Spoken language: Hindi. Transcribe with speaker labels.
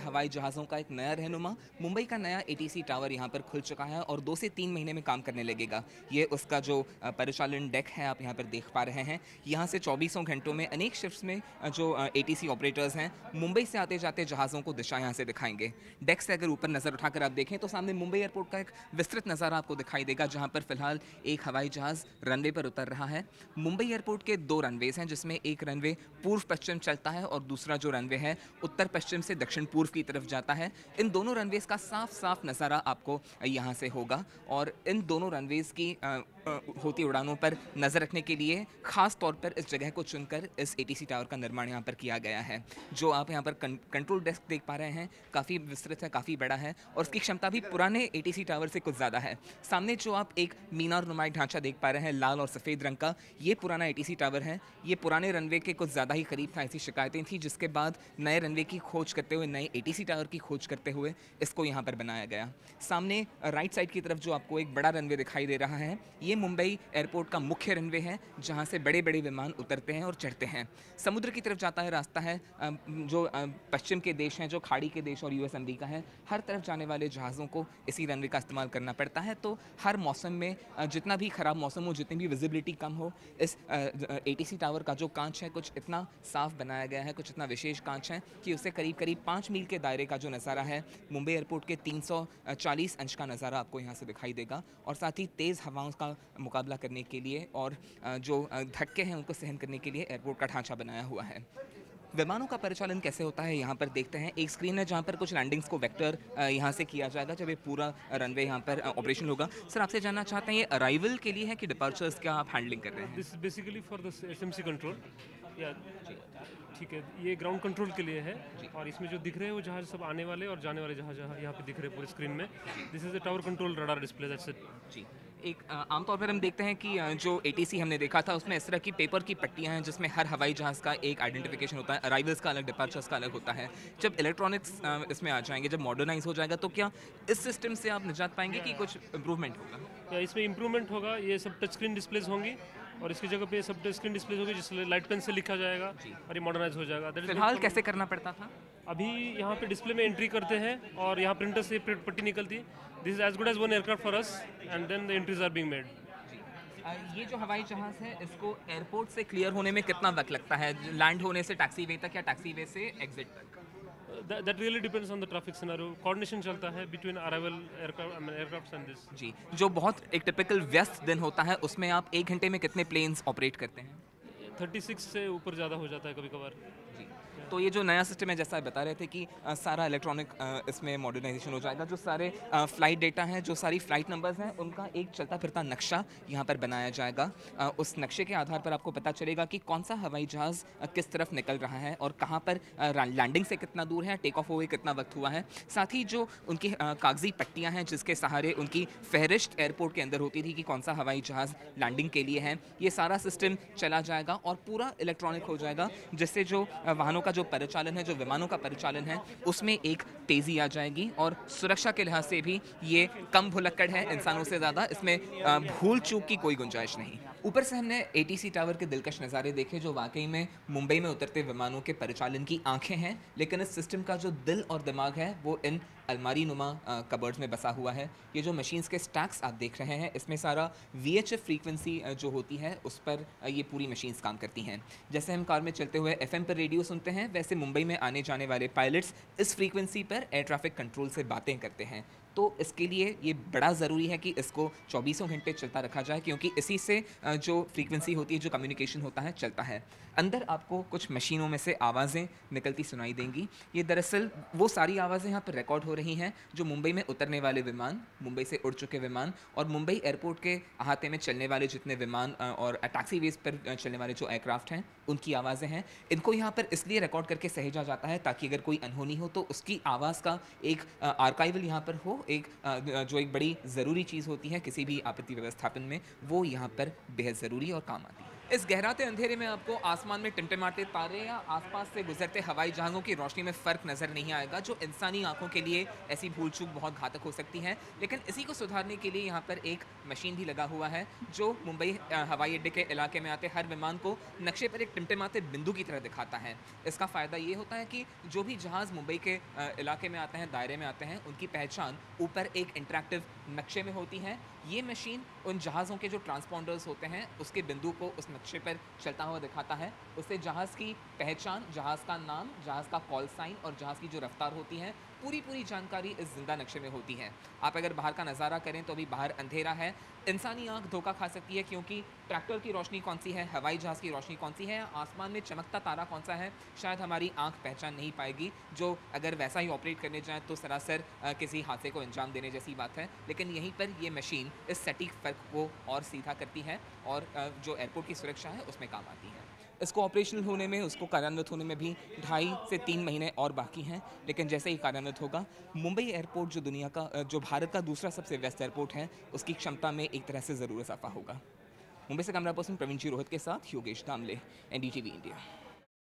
Speaker 1: हवाई जहाज़ों का एक नया रहनुमा, मुंबई का नया एटीसी टावर यहाँ पर खुल चुका है और 2 से 3 महीने में काम करने लगेगा। ये उसका जो परिचालन डेक है आप यहाँ पर देख पा रहे हैं। यहाँ से चौबीसों घंटों में अनेक शिफ्ट्स में जो एटीसी ऑपरेटर्स हैं, मुंबई से आते-जाते जहाज़ों को दिशा यहाँ से दिखाएँगे। डेक से अगर ऊपर नज़र उठाकर आप देखें तो सामने मुंबई एयरपोर्ट का एक विस्तृत नज़ारा आपको दिखाई देगा, जहाँ पर फिलहाल एक हवाई जहाज़ रनवे पर उतर रहा है। मुंबई एयरपोर्ट के 2 रनवेज़ हैं, जिसमें एक रनवे पूर्व-पश्चिम चलता है और दूसरा जो रनवे है उत्तर-पश्चिम से दक्षिण-पूर्व की तरफ जाता है। इन दोनों रनवेज़ का साफ-साफ नज़ारा आपको यहाँ से होगा और इन दोनों रनवेज़ की होती उड़ानों पर नज़र रखने के लिए ख़ास तौर पर इस जगह को चुनकर इस एटीसी टावर का निर्माण यहाँ पर किया गया है। जो आप यहाँ पर कंट्रोल डेस्क देख पा रहे हैं, काफ़ी विस्तृत है, काफ़ी बड़ा है और उसकी क्षमता भी पुराने एटीसी टावर से कुछ ज़्यादा है। सामने जो आप एक मीनार नुमाई ढांचा देख पा रहे हैं लाल और सफ़ेद रंग का, ये पुराना एटीसी टावर है। ये पुराने रनवे के कुछ ज़्यादा ही करीब था, ऐसी शिकायतें थी, जिसके बाद नए रनवे की खोज करते हुए, नए एटीसी टावर की खोज करते हुए इसको यहाँ पर बनाया गया। सामने राइट साइड की तरफ जो आपको एक बड़ा रनवे दिखाई दे रहा है, ये मुंबई एयरपोर्ट का मुख्य रनवे है, जहाँ से बड़े-बड़े विमान उतरते हैं और चढ़ते हैं। समुद्र की तरफ जाता है रास्ता है, जो पश्चिम के देश हैं, जो खाड़ी के देश और यूएस अमेरिका है, हर तरफ जाने वाले जहाज़ों को इसी रनवे का इस्तेमाल करना पड़ता है। तो हर मौसम में जितना भी ख़राब मौसम हो, जितनी भी विजिबिलिटी कम हो, इस एटीसी टावर का जो कांच है कुछ इतना साफ बनाया गया है, कुछ इतना विशेष कांच है कि उससे करीब-करीब 5 मील के दायरे का जो नज़ारा है, मुंबई एयरपोर्ट के 340 अंश का नज़ारा आपको यहाँ से दिखाई देगा और साथ ही तेज़ हवाओं का मुकाबला करने के लिए और जो धक्के हैं उनको सहन करने के लिए एयरपोर्ट का ढांचा बनाया हुआ है। विमानों का परिचालन कैसे होता है यहाँ पर देखते हैं। एक स्क्रीन है जहाँ पर कुछ लैंडिंग्स को वेक्टर यहाँ से किया जाएगा जब ये पूरा रनवे यहाँ पर ऑपरेशन होगा। सर, आपसे जानना चाहते हैं ये अराइवल के लिए है कि डिपार्चर्स का आप हैंडलिंग कर रहे हैं?
Speaker 2: This basically for the SMC control या ठीक है, ये ग्राउंड कंट्रोल के लिए है और इसमें जो दिख रहे हैं वो जहाज सब आने वाले और जाने वाले जहाज यहाँ पे दिख रहे हैं पूरे स्क्रीन में। This is the tower control radar display, that's it.
Speaker 1: जी। एक आमतौर पर हम देखते हैं कि जो एटीसी हमने देखा था उसमें इस तरह की पेपर की पट्टियां हैं जिसमें हर हवाई जहाज़ का एक आइडेंटिफिकेशन होता है, अराइवल्स का अलग, डिपार्चर्स का अलग होता है। जब इलेक्ट्रॉनिक्स इसमें आ जाएंगे, जब मॉडर्नाइज हो जाएगा, तो क्या इस सिस्टम से आप निजात पाएंगे कि कुछ इम्प्रूवमेंट होगा?
Speaker 2: या इसमें इम्प्रूवमेंट होगा, ये सब टच स्क्रीन डिस्प्लेज होंगी और इसकी जगह पे सब टच स्क्रीन डिस्प्लेज होगी जिससे लाइट पेन से लिखा जाएगा और ये मॉडर्नाइज हो जाएगा।
Speaker 1: फिलहाल कैसे करना पड़ता था?
Speaker 2: अभी यहाँ पे डिस्प्ले में एंट्री करते हैं और यहाँ प्रिंटर से पट्टी निकलती है। This is as good as one aircraft for us and then the entries are being made.
Speaker 1: ये जो हवाई जहाज़ है इसको एयरपोर्ट से क्लियर होने में कितना वक्त लगता है, लैंड होने से टैक्सीवे तक या टैक्सीवे से एग्जिट तक?
Speaker 2: That really depends on the traffic scenario. Coordination चलता है between arrival aircrafts and this.
Speaker 1: जी, जो बहुत एक टिपिकल व्यस्त दिन होता है उसमें आप 1 घंटे में कितने प्लेन्स ऑपरेट करते हैं?
Speaker 2: 36 से ऊपर ज़्यादा हो जाता है कभी कभार।
Speaker 1: जी, तो ये जो नया सिस्टम है, जैसा आप बता रहे थे कि सारा इलेक्ट्रॉनिक इसमें मॉडर्नाइजेशन हो जाएगा, जो सारे फ्लाइट डेटा हैं, जो सारी फ्लाइट नंबर्स हैं, उनका एक चलता फिरता नक्शा यहाँ पर बनाया जाएगा। उस नक्शे के आधार पर आपको पता चलेगा कि कौन सा हवाई जहाज़ किस तरफ निकल रहा है और कहाँ पर लैंडिंग से कितना दूर है, टेक ऑफ हुए कितना वक्त हुआ है। साथ ही जो उनकी कागजी पट्टियाँ हैं जिसके सहारे उनकी फहरिस्त एयरपोर्ट के अंदर होती थी कि कौन सा हवाई जहाज़ लैंडिंग के लिए है, ये सारा सिस्टम चला जाएगा और पूरा इलेक्ट्रॉनिक हो जाएगा, जिससे जो वाहनों का जो परिचालन है, जो विमानों का परिचालन है, उसमें एक तेज़ी आ जाएगी और सुरक्षा के लिहाज से भी ये कम भुलक्कड़ है इंसानों से ज़्यादा, इसमें भूल चूक की कोई गुंजाइश नहीं। ऊपर से हमने एटीसी टावर के दिलकश नज़ारे देखे जो वाकई में मुंबई में उतरते विमानों के परिचालन की आंखें हैं, लेकिन इस सिस्टम का जो दिल और दिमाग है वो इन अलमारी नुमा कबर्ड्स में बसा हुआ है। ये जो मशीन्स के स्टैक्स आप देख रहे हैं, इसमें सारा VHF फ्रीक्वेंसी जो होती है उस पर ये पूरी मशीन्स काम करती हैं। जैसे हम कार में चलते हुए FM पर रेडियो सुनते हैं, वैसे मुंबई में आने जाने वाले पायलट्स इस फ्रीक्वेंसी पर एयर ट्रैफिक कंट्रोल से बातें करते हैं। तो इसके लिए ये बड़ा ज़रूरी है कि इसको चौबीसों घंटे चलता रखा जाए, क्योंकि इसी से जो फ्रीक्वेंसी होती है, जो कम्युनिकेशन होता है, चलता है। अंदर आपको कुछ मशीनों में से आवाज़ें निकलती सुनाई देंगी। ये दरअसल वो सारी आवाज़ें यहाँ पर रिकॉर्ड हो रही हैं जो मुंबई में उतरने वाले विमान, मुंबई से उड़ चुके विमान और मुंबई एयरपोर्ट के अहाते में चलने वाले जितने विमान और टैक्सीवेज पर चलने वाले जो एयरक्राफ्ट हैं, उनकी आवाज़ें हैं। इनको यहाँ पर इसलिए रिकॉर्ड करके सहेजा जाता है ताकि अगर कोई अनहोनी हो तो उसकी आवाज़ का एक आर्काइवल यहाँ पर हो, एक जो एक बड़ी ज़रूरी चीज़ होती है किसी भी आपत्ति व्यवस्थापन में, वो यहाँ पर बेहद ज़रूरी और काम आती है। इस गहराते अंधेरे में आपको आसमान में टिमटिमाते तारे या आसपास से गुजरते हवाई जहाज़ों की रोशनी में फ़र्क नज़र नहीं आएगा, जो इंसानी आंखों के लिए ऐसी भूल चूक बहुत घातक हो सकती है। लेकिन इसी को सुधारने के लिए यहाँ पर एक मशीन भी लगा हुआ है, जो मुंबई हवाई अड्डे के इलाके में आते हर विमान को नक्शे पर एक टिमटिमाते बिंदु की तरह दिखाता है। इसका फ़ायदा ये होता है कि जो भी जहाज़ मुंबई के इलाके में आते हैं, दायरे में आते हैं, उनकी पहचान ऊपर एक इंटरैक्टिव नक्शे में होती है। ये मशीन उन जहाज़ों के जो ट्रांसपॉन्डर्स होते हैं, उसके बिंदु को उस नक्शे पर चलता हुआ दिखाता है। उससे जहाज़ की पहचान, जहाज़ का नाम, जहाज़ का कॉल साइन और जहाज़ की जो रफ्तार होती है, पूरी जानकारी इस ज़िंदा नक्शे में होती है। आप अगर बाहर का नज़ारा करें तो अभी बाहर अंधेरा है। इंसानी आँख धोखा खा सकती है, क्योंकि ट्रैक्टर की रोशनी कौन-सी है, हवाई जहाज़ की रोशनी कौन-सी है, आसमान में चमकता तारा कौन-सा है, शायद हमारी आँख पहचान नहीं पाएगी, जो अगर वैसा ही ऑपरेट करने जाएँ तो सरासर किसी हादसे को अंजाम देने जैसी बात है। लेकिन यहीं पर ये मशीन इस सटीक फ़र्क को और सीधा करती है और जो एयरपोर्ट की सुरक्षा है उसमें काम आती है। इसको ऑपरेशनल होने में, उसको कार्यान्वित होने में भी 2.5 से 3 महीने और बाकी हैं। लेकिन जैसे ही कार्यान्वित होगा, मुंबई एयरपोर्ट जो दुनिया का जो भारत का दूसरा सबसे व्यस्त एयरपोर्ट है, उसकी क्षमता में एक तरह से ज़रूर इज़ाफ़ा होगा। मुंबई से कैमरा पर्सन प्रवीण जी रोहित के साथ योगेश दामले, एनडीटीवी इंडिया।